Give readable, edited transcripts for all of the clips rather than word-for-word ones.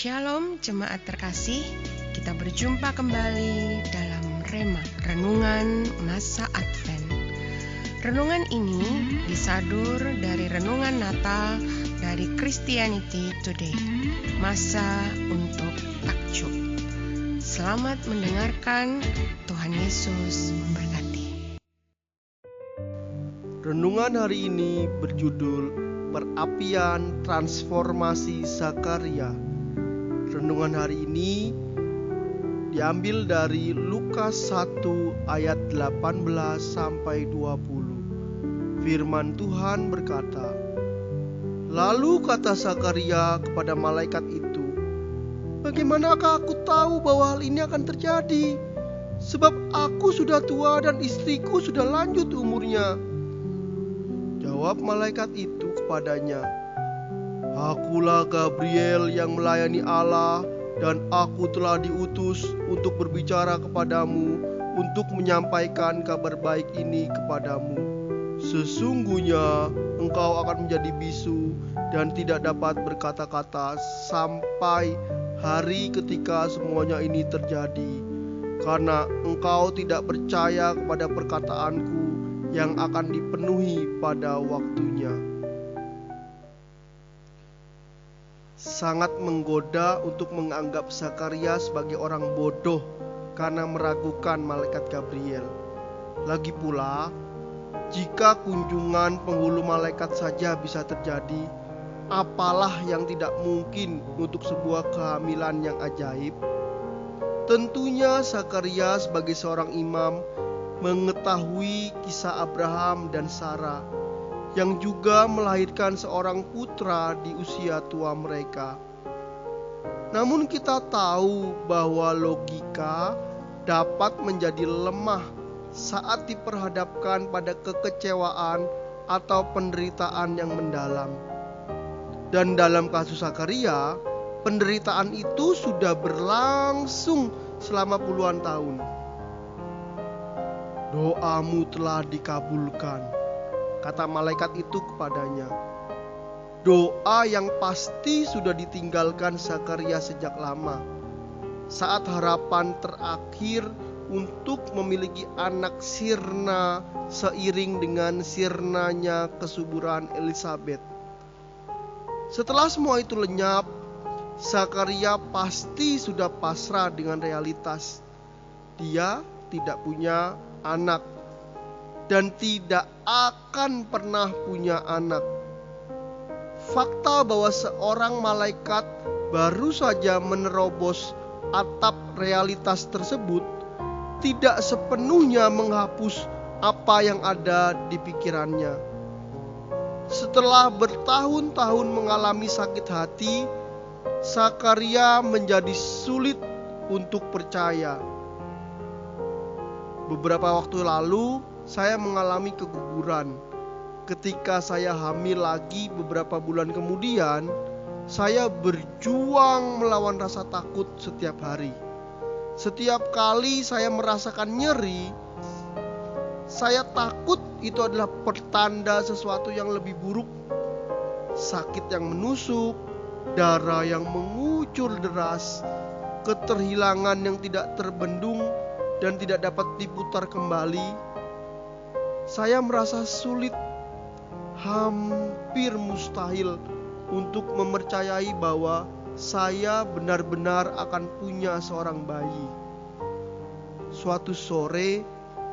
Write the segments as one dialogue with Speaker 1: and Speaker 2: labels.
Speaker 1: Shalom jemaat terkasih, kita berjumpa kembali dalam Rema, Renungan Masa Advent. Renungan ini disadur dari Renungan Natal dari Christianity Today, Masa untuk Takjub. Selamat mendengarkan, Tuhan Yesus memberkati.
Speaker 2: Renungan hari ini berjudul Perapian Transformasi Zakaria. Renungan hari ini diambil dari Lukas 1 ayat 18 sampai 20. Firman Tuhan berkata, "Lalu kata Zakaria kepada malaikat itu, 'Bagaimanakah aku tahu bahwa hal ini akan terjadi? Sebab aku sudah tua dan istriku sudah lanjut umurnya.' Jawab malaikat itu kepadanya, 'Akulah Gabriel yang melayani Allah, dan aku telah diutus untuk berbicara kepadamu, untuk menyampaikan kabar baik ini kepadamu. Sesungguhnya engkau akan menjadi bisu dan tidak dapat berkata-kata sampai hari ketika semuanya ini terjadi, karena engkau tidak percaya kepada perkataanku yang akan dipenuhi pada waktunya.' Sangat menggoda untuk menganggap Zakaria sebagai orang bodoh karena meragukan malaikat Gabriel. Lagi pula, jika kunjungan penghulu malaikat saja bisa terjadi, apalah yang tidak mungkin untuk sebuah kehamilan yang ajaib? Tentunya Zakaria sebagai seorang imam mengetahui kisah Abraham dan Sarah, yang juga melahirkan seorang putra di usia tua mereka. Namun kita tahu bahwa logika dapat menjadi lemah saat diperhadapkan pada kekecewaan atau penderitaan yang mendalam. Dan dalam kasus Zakaria, penderitaan itu sudah berlangsung selama puluhan tahun. "Doamu telah dikabulkan," kata malaikat itu kepadanya. Doa yang pasti sudah ditinggalkan Zakaria sejak lama, saat harapan terakhir untuk memiliki anak sirna seiring dengan sirnanya kesuburan Elizabeth. Setelah semua itu lenyap, Zakaria pasti sudah pasrah dengan realitas. Dia tidak punya anak dan tidak akan pernah punya anak. Fakta bahwa seorang malaikat baru saja menerobos atap realitas tersebut tidak sepenuhnya menghapus apa yang ada di pikirannya. Setelah bertahun-tahun mengalami sakit hati, Zakaria menjadi sulit untuk percaya. Beberapa waktu lalu, saya mengalami keguguran. Ketika saya hamil lagi beberapa bulan kemudian, saya berjuang melawan rasa takut setiap hari. Setiap kali saya merasakan nyeri, saya takut itu adalah pertanda sesuatu yang lebih buruk. Sakit yang menusuk, darah yang mengucur deras, keterhilangan yang tidak terbendung dan tidak dapat diputar kembali. Saya merasa sulit, hampir mustahil untuk mempercayai bahwa saya benar-benar akan punya seorang bayi. Suatu sore,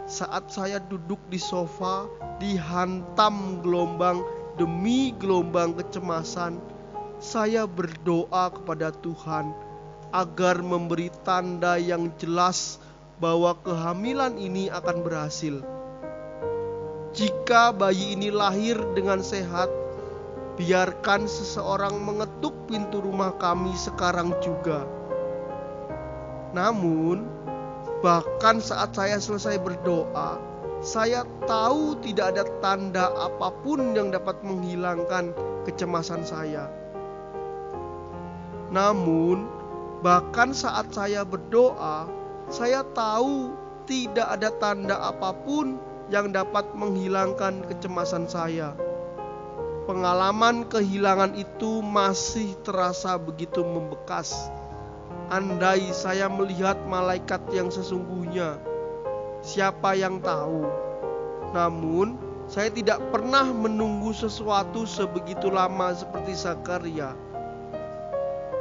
Speaker 2: saat saya duduk di sofa, dihantam gelombang demi gelombang kecemasan, saya berdoa kepada Tuhan agar memberi tanda yang jelas bahwa kehamilan ini akan berhasil. Jika bayi ini lahir dengan sehat, biarkan seseorang mengetuk pintu rumah kami sekarang juga. Namun, bahkan saat saya selesai berdoa, saya tahu tidak ada tanda apapun yang dapat menghilangkan kecemasan saya. Namun, bahkan saat saya berdoa, saya tahu tidak ada tanda apapun yang dapat menghilangkan kecemasan saya. pengalaman kehilangan itu masih terasa begitu membekas. Andai saya melihat malaikat yang sesungguhnya, siapa yang tahu? Namun, saya tidak pernah menunggu sesuatu sebegitu lama seperti Zakaria.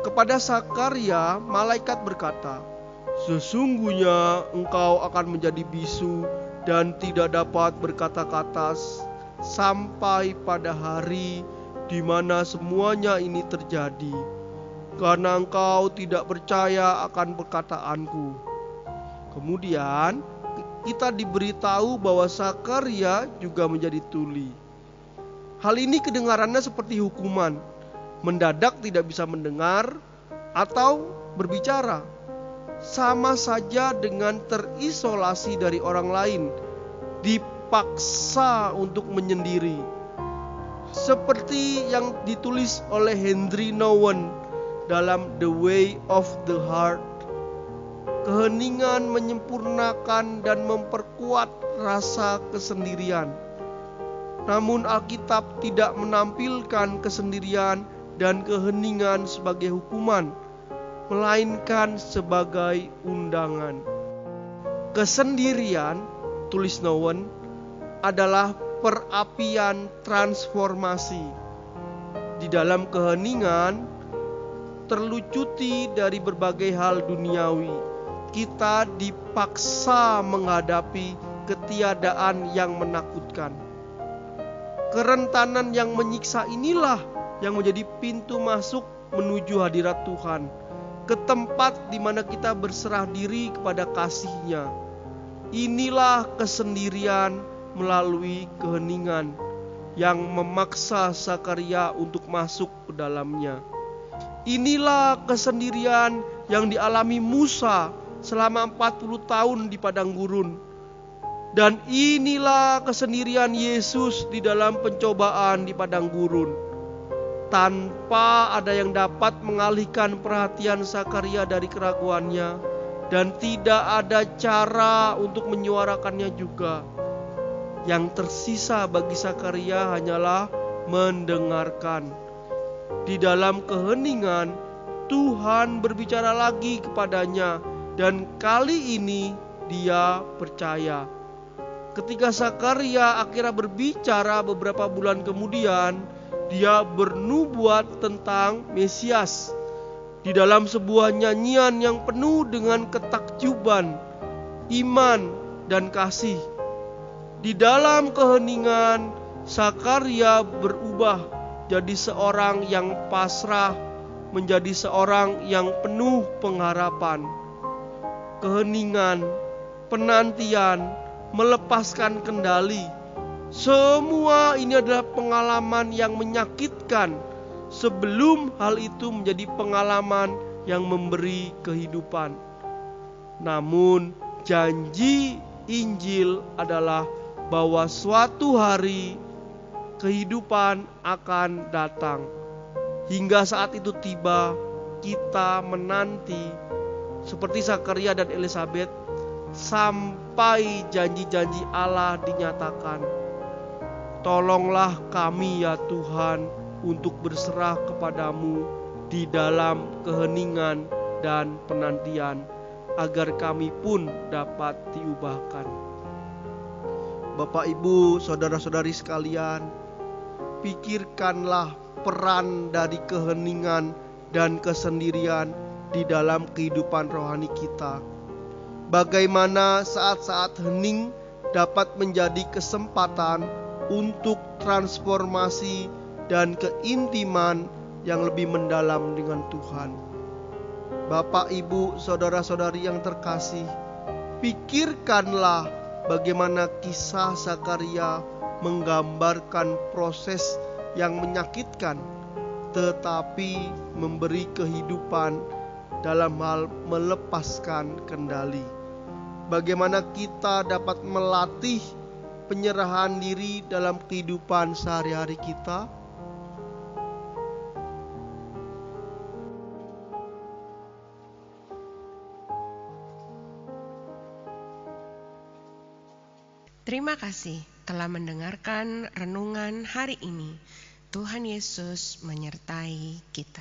Speaker 2: Kepada Zakaria, malaikat berkata, "Sesungguhnya engkau akan menjadi bisu dan tidak dapat berkata-kata sampai pada hari di mana semuanya ini terjadi, karena engkau tidak percaya akan perkataanku." Kemudian kita diberitahu bahwa Zakaria juga menjadi tuli. Hal ini kedengarannya seperti hukuman, mendadak tidak bisa mendengar atau berbicara, sama saja dengan terisolasi dari orang lain, dipaksa untuk menyendiri. Seperti yang ditulis oleh Henry Nouwen dalam The Way of the Heart, keheningan menyempurnakan dan memperkuat rasa kesendirian. Namun Alkitab tidak menampilkan kesendirian dan keheningan sebagai hukuman, melainkan sebagai undangan. Kesendirian, tulis Nouwen, adalah perapian transformasi. Di dalam keheningan, terlucuti dari berbagai hal duniawi, kita dipaksa menghadapi ketiadaan yang menakutkan. Kerentanan yang menyiksa inilah yang menjadi pintu masuk menuju hadirat Tuhan, ke tempat di mana kita berserah diri kepada kasih-Nya. Inilah kesendirian melalui keheningan yang memaksa Zakaria untuk masuk ke dalamnya. Inilah kesendirian yang dialami Musa selama 40 tahun di padang gurun. Dan inilah kesendirian Yesus di dalam pencobaan di padang gurun. Tanpa ada yang dapat mengalihkan perhatian Zakaria dari keraguannya, dan tidak ada cara untuk menyuarakannya juga. Yang tersisa bagi Zakaria hanyalah mendengarkan. Di dalam keheningan, Tuhan berbicara lagi kepadanya, dan kali ini dia percaya. Ketika Zakaria akhirnya berbicara beberapa bulan kemudian, dia bernubuat tentang Mesias di dalam sebuah nyanyian yang penuh dengan ketakjuban, iman, dan kasih. Di dalam keheningan, Zakaria berubah jadi seorang yang pasrah, menjadi seorang yang penuh pengharapan. Keheningan, penantian, melepaskan kendali, semua ini adalah pengalaman yang menyakitkan sebelum hal itu menjadi pengalaman yang memberi kehidupan. Namun janji Injil adalah bahwa suatu hari kehidupan akan datang. Hingga saat itu tiba, kita menanti seperti Zakaria dan Elizabeth sampai janji-janji Allah dinyatakan. Tolonglah kami ya Tuhan untuk berserah kepadamu di dalam keheningan dan penantian, agar kami pun dapat diubahkan. Bapak, Ibu, saudara-saudari sekalian, pikirkanlah peran dari keheningan dan kesendirian di dalam kehidupan rohani kita. Bagaimana saat-saat hening dapat menjadi kesempatan untuk transformasi dan keintiman yang lebih mendalam dengan Tuhan. Bapak, Ibu, saudara-saudari yang terkasih, pikirkanlah bagaimana kisah Zakaria menggambarkan proses yang menyakitkan, tetapi memberi kehidupan dalam hal melepaskan kendali. Bagaimana kita dapat melatih penyerahan diri dalam kehidupan sehari-hari kita?
Speaker 1: Terima kasih telah mendengarkan renungan hari ini. Tuhan Yesus menyertai kita.